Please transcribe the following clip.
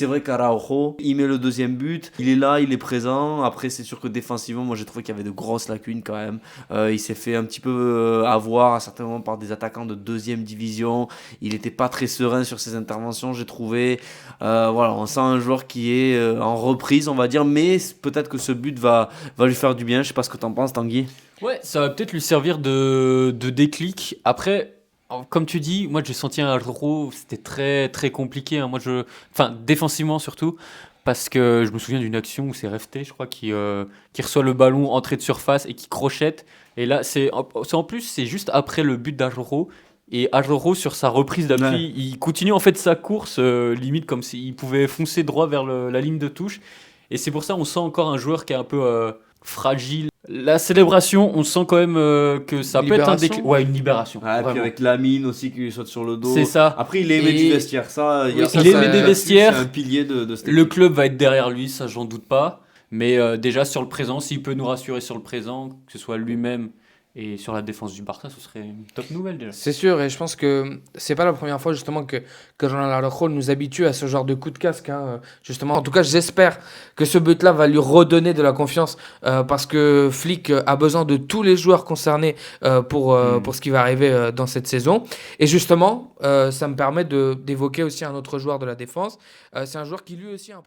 C'est vrai qu'Araujo, il met le deuxième but, il est là, il est présent. Après, c'est sûr que défensivement, moi j'ai trouvé qu'il y avait de grosses lacunes quand même. Il s'est fait un petit peu avoir à certains moments par des attaquants de deuxième division. Il n'était pas très serein sur ses interventions, j'ai trouvé. Voilà, on sent un joueur qui est en reprise, on va dire, mais peut-être que ce but va lui faire du bien. Je sais pas ce que t'en penses, Tanguy. Ouais, ça va peut-être lui servir de déclic. Après, comme tu dis, moi j'ai senti un Euro, c'était très très compliqué, hein. Enfin, défensivement surtout, parce que je me souviens d'une action où c'est Refté, je crois, qui reçoit le ballon entrée de surface et qui crochette. Et là, en plus, c'est juste après le but d'Ajoro. Et Ajoro, sur sa reprise Ouais. d'appui, il continue en fait sa course, limite comme s'il pouvait foncer droit vers la ligne de touche. Et c'est pour ça on sent encore un joueur qui est un peu fragile. La célébration, on sent quand même que ça peut être un déclic. Libération. Ouais, une libération, Ouais, puis vraiment. avec Lamine aussi qui lui saute sur le C'est dos. ça. Après, il est aimé du Et vestiaire. Ça, Oui, ça, il est aimé ça- des là-dessus, c'est un vestiaires. pilier de cette Le équipe. club va être derrière lui, ça j'en doute pas. Mais déjà sur le présent, s'il peut nous rassurer sur le présent, que ce soit lui-même et sur la défense du Barça, ce serait une top nouvelle déjà. C'est sûr, et je pense que c'est pas la première fois justement que Ronald Araujo nous habitue à ce genre de coup de casque, hein, justement. En tout cas, j'espère que ce but-là va lui redonner de la confiance parce que Flick a besoin de tous les joueurs concernés pour ce qui va arriver dans cette saison. Et justement, ça me permet d'évoquer aussi un autre joueur de la défense. C'est un joueur qui lui aussi a un